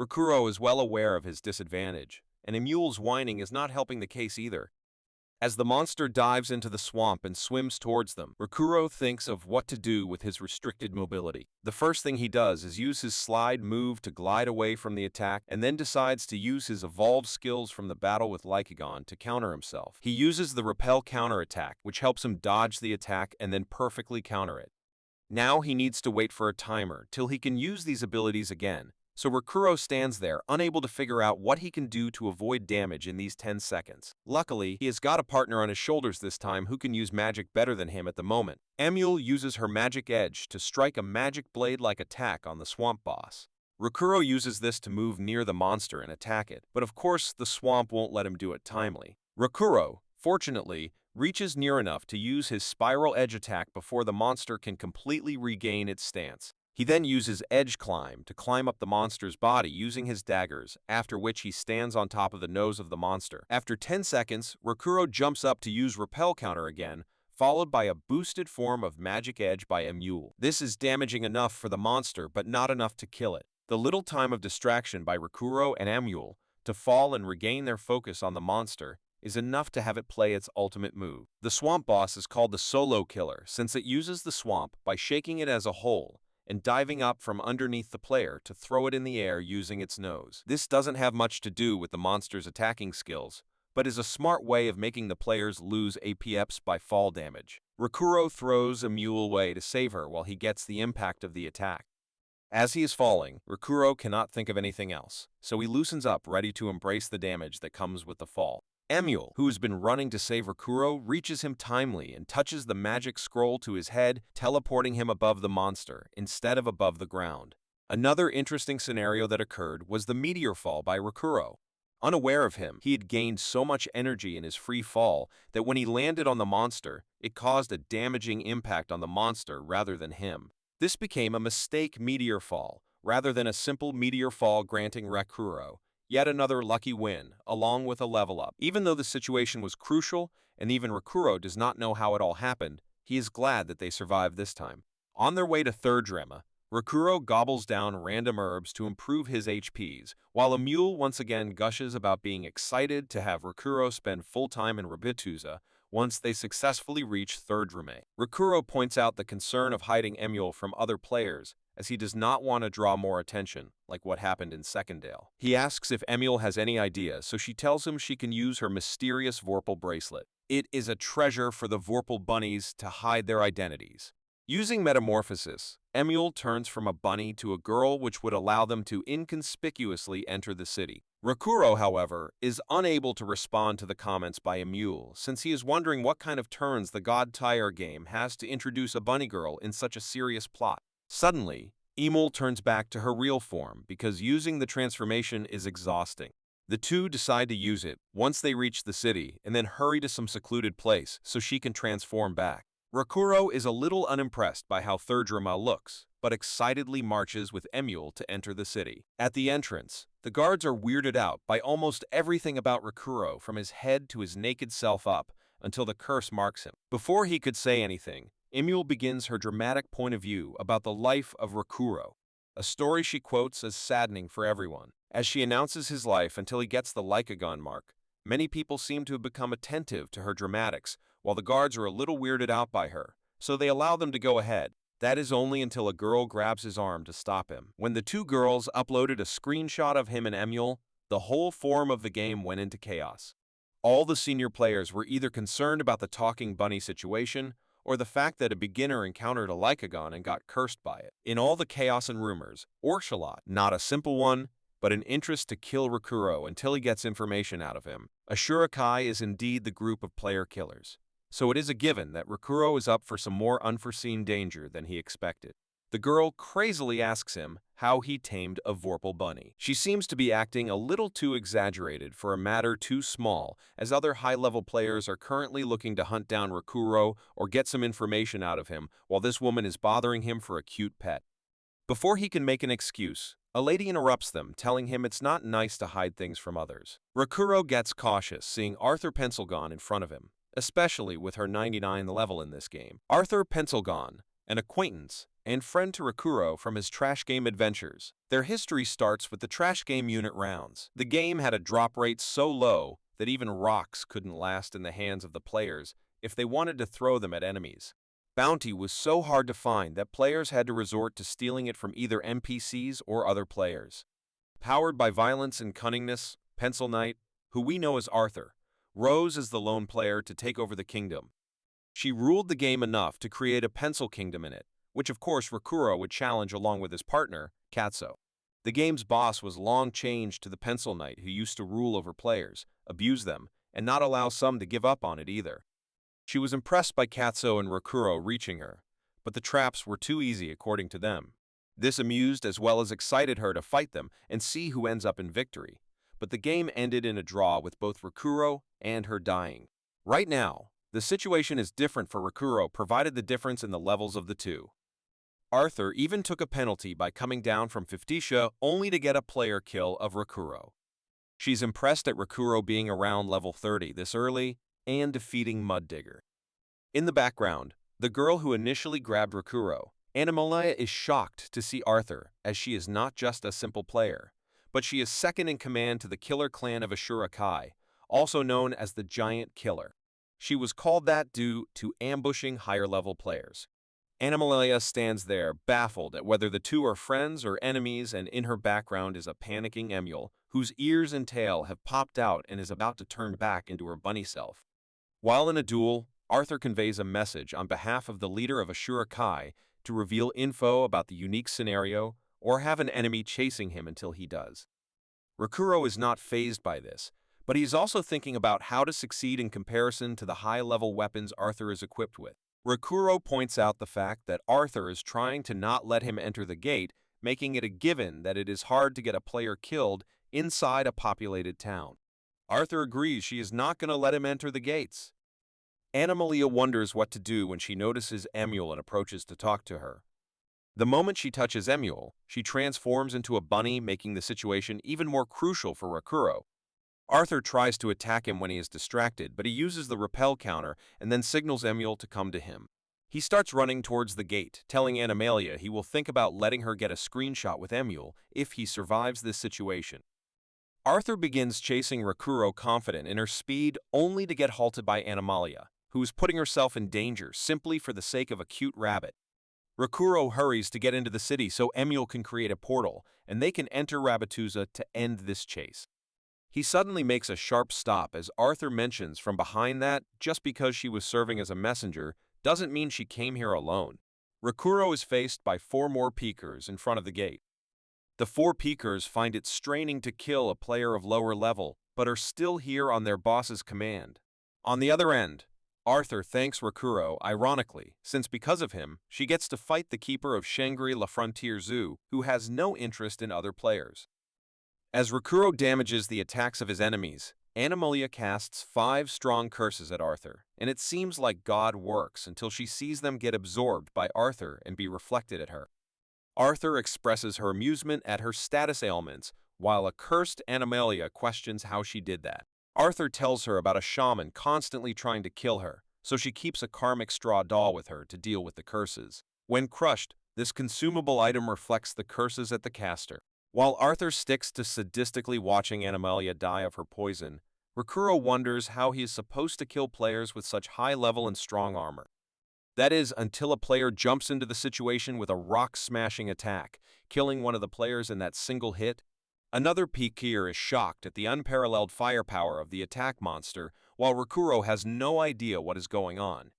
Rakuro is well aware of his disadvantage, and Emule's whining is not helping the case either. As the monster dives into the swamp and swims towards them, Rakuro thinks of what to do with his restricted mobility. The first thing he does is use his slide move to glide away from the attack, and then decides to use his evolved skills from the battle with Lycagon to counter himself. He uses the repel counterattack, which helps him dodge the attack and then perfectly counter it. Now he needs to wait for a timer till he can use these abilities again, so Rakuro stands there, unable to figure out what he can do to avoid damage in these 10 seconds. Luckily, he has got a partner on his shoulders this time who can use magic better than him at the moment. Emule uses her magic edge to strike a magic blade-like attack on the swamp boss. Rakuro uses this to move near the monster and attack it, but of course the swamp won't let him do it timely. Rakuro, fortunately, reaches near enough to use his spiral edge attack before the monster can completely regain its stance. He then uses Edge Climb to climb up the monster's body using his daggers, after which he stands on top of the nose of the monster. After 10 seconds, Rakuro jumps up to use Repel Counter again, followed by a boosted form of Magic Edge by Emule. This is damaging enough for the monster, but not enough to kill it. The little time of distraction by Rakuro and Emule to fall and regain their focus on the monster is enough to have it play its ultimate move. The swamp boss is called the Solo Killer since it uses the swamp by shaking it as a whole and diving up from underneath the player to throw it in the air using its nose. This doesn't have much to do with the monster's attacking skills, but is a smart way of making the players lose APEs by fall damage. Rakuro throws Emule away to save her while he gets the impact of the attack. As he is falling, Rakuro cannot think of anything else, so he loosens up ready to embrace the damage that comes with the fall. Emule, who has been running to save Rakuro, reaches him timely and touches the magic scroll to his head, teleporting him above the monster instead of above the ground. Another interesting scenario that occurred was the meteor fall by Rakuro. Unaware of him, he had gained so much energy in his free fall that when he landed on the monster, it caused a damaging impact on the monster rather than him. This became a mistake meteor fall, rather than a simple meteor fall granting Rakuro yet another lucky win, along with a level up. Even though the situation was crucial, and even Rakuro does not know how it all happened, he is glad that they survived this time. On their way to third drama, Rakuro gobbles down random herbs to improve his HPs, while Emule once again gushes about being excited to have Rakuro spend full time in Rabituza once they successfully reach third drama. Rakuro points out the concern of hiding Emule from other players, as he does not want to draw more attention, like what happened in Secondale. He asks if Emule has any idea, so she tells him she can use her mysterious Vorpal bracelet. It is a treasure for the Vorpal bunnies to hide their identities. Using metamorphosis, Emule turns from a bunny to a girl, which would allow them to inconspicuously enter the city. Rakuro, however, is unable to respond to the comments by Emule, since he is wondering what kind of turns the God Tier game has to introduce a bunny girl in such a serious plot. Suddenly, Emule turns back to her real form because using the transformation is exhausting. The two decide to use it once they reach the city and then hurry to some secluded place so she can transform back. Rakuro is a little unimpressed by how third drama looks, but excitedly marches with Emule to enter the city. At the entrance, the guards are weirded out by almost everything about Rakuro from his head to his naked self up until the curse marks him. Before he could say anything, Emule begins her dramatic point of view about the life of Rakuro, a story she quotes as saddening for everyone. As she announces his life until he gets the Lycagon mark, many people seem to have become attentive to her dramatics, while the guards are a little weirded out by her, so they allow them to go ahead. That is only until a girl grabs his arm to stop him. When the two girls uploaded a screenshot of him and Emule, the whole form of the game went into chaos. All the senior players were either concerned about the talking bunny situation, or the fact that a beginner encountered a Lycagon and got cursed by it. In all the chaos and rumors, Orshalot, not a simple one, but an interest to kill Rakuro until he gets information out of him. A Shurikai is indeed the group of player killers, so it is a given that Rakuro is up for some more unforeseen danger than he expected. The girl crazily asks him how he tamed a Vorpal bunny. She seems to be acting a little too exaggerated for a matter too small, as other high-level players are currently looking to hunt down Rakuro or get some information out of him, while this woman is bothering him for a cute pet. Before he can make an excuse, a lady interrupts them, telling him it's not nice to hide things from others. Rakuro gets cautious, seeing Arthur Pencilgon in front of him, especially with her 99 level in this game. Arthur Pencilgon, an acquaintance, and friend to Rakuro from his trash game adventures. Their history starts with the trash game unit rounds. The game had a drop rate so low that even rocks couldn't last in the hands of the players if they wanted to throw them at enemies. Bounty was so hard to find that players had to resort to stealing it from either NPCs or other players. Powered by violence and cunningness, Pencil Knight, who we know as Arthur, rose as the lone player to take over the kingdom. She ruled the game enough to create a pencil kingdom in it, which of course Rakuro would challenge along with his partner, Katsuo. The game's boss was long changed to the Pencil Knight who used to rule over players, abuse them, and not allow some to give up on it either. She was impressed by Katsuo and Rakuro reaching her, but the traps were too easy according to them. This amused as well as excited her to fight them and see who ends up in victory, but the game ended in a draw with both Rakuro and her dying. Right now, the situation is different for Rakuro provided the difference in the levels of the two. Arthur even took a penalty by coming down from 50 only to get a player kill of Rakuro. She's impressed at Rakuro being around level 30 this early and defeating Mud Digger. In the background, the girl who initially grabbed Rakuro, Animalia, is shocked to see Arthur as she is not just a simple player, but she is second in command to the killer clan of Isekai, also known as the Giant Killer. She was called that due to ambushing higher-level players. Animalia stands there, baffled at whether the two are friends or enemies, and in her background is a panicking Emule, whose ears and tail have popped out and is about to turn back into her bunny self. While in a duel, Arthur conveys a message on behalf of the leader of Isekai to reveal info about the unique scenario or have an enemy chasing him until he does. Rakuro is not fazed by this, but he is also thinking about how to succeed in comparison to the high-level weapons Arthur is equipped with. Rakuro points out the fact that Arthur is trying to not let him enter the gate, making it a given that it is hard to get a player killed inside a populated town. Arthur agrees she is not going to let him enter the gates. Animalia wonders what to do when she notices Emule and approaches to talk to her. The moment she touches Emule, she transforms into a bunny, making the situation even more crucial for Rakuro. Arthur tries to attack him when he is distracted, but he uses the repel counter and then signals Emule to come to him. He starts running towards the gate, telling Animalia he will think about letting her get a screenshot with Emule if he survives this situation. Arthur begins chasing Rakuro confident in her speed, only to get halted by Animalia, who is putting herself in danger simply for the sake of a cute rabbit. Rakuro hurries to get into the city so Emule can create a portal, and they can enter Rabbituza to end this chase. He suddenly makes a sharp stop as Arthur mentions from behind that just because she was serving as a messenger doesn't mean she came here alone. Rakuro is faced by 4 more peekers in front of the gate. The 4 peekers find it straining to kill a player of lower level, but are still here on their boss's command. On the other end, Arthur thanks Rakuro, ironically, since because of him, she gets to fight the keeper of Shangri-La Frontier Zoo, who has no interest in other players. As Rakuro damages the attacks of his enemies, Animalia casts 5 strong curses at Arthur, and it seems like God works until she sees them get absorbed by Arthur and be reflected at her. Arthur expresses her amusement at her status ailments, while a cursed Animalia questions how she did that. Arthur tells her about a shaman constantly trying to kill her, so she keeps a karmic straw doll with her to deal with the curses. When crushed, this consumable item reflects the curses at the caster. While Arthur sticks to sadistically watching Animalia die of her poison, Rakuro wonders how he is supposed to kill players with such high level and strong armor. That is, until a player jumps into the situation with a rock-smashing attack, killing one of the players in that single hit. Another Pekier is shocked at the unparalleled firepower of the attack monster, while Rakuro has no idea what is going on.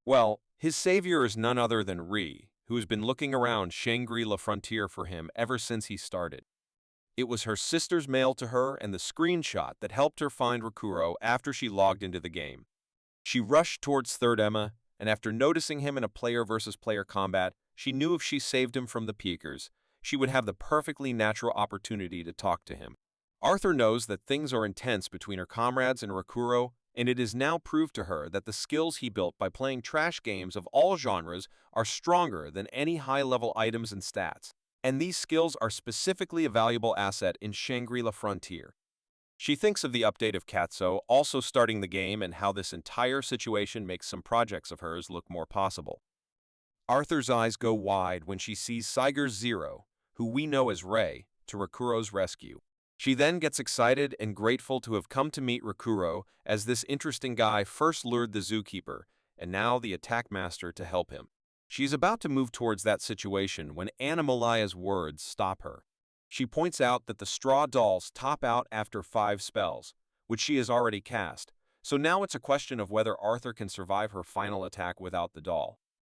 Well, his savior is none other than Ri, who has been looking around Shangri-La Frontier for him ever since he started. It was her sister's mail to her and the screenshot that helped her find Rakuro after she logged into the game. She rushed towards Third Emma, and after noticing him in a player-versus-player combat, she knew if she saved him from the Peekers, she would have the perfectly natural opportunity to talk to him. Arthur knows that things are intense between her comrades and Rakuro, and it is now proved to her that the skills he built by playing trash games of all genres are stronger than any high-level items and stats, and these skills are specifically a valuable asset in Shangri-La Frontier. She thinks of the update of Katsuo also starting the game and how this entire situation makes some projects of hers look more possible. Arthur's eyes go wide when she sees Saiger's Zero, who we know as Rei, to Rakuro's rescue. She then gets excited and grateful to have come to meet Rakuro, as this interesting guy first lured the zookeeper, and now the attack master to help him. She's about to move towards that situation when Animalia's words stop her. She points out that the straw dolls top out after 5 spells, which she has already cast, so now it's a question of whether Arthur can survive her final attack without the doll.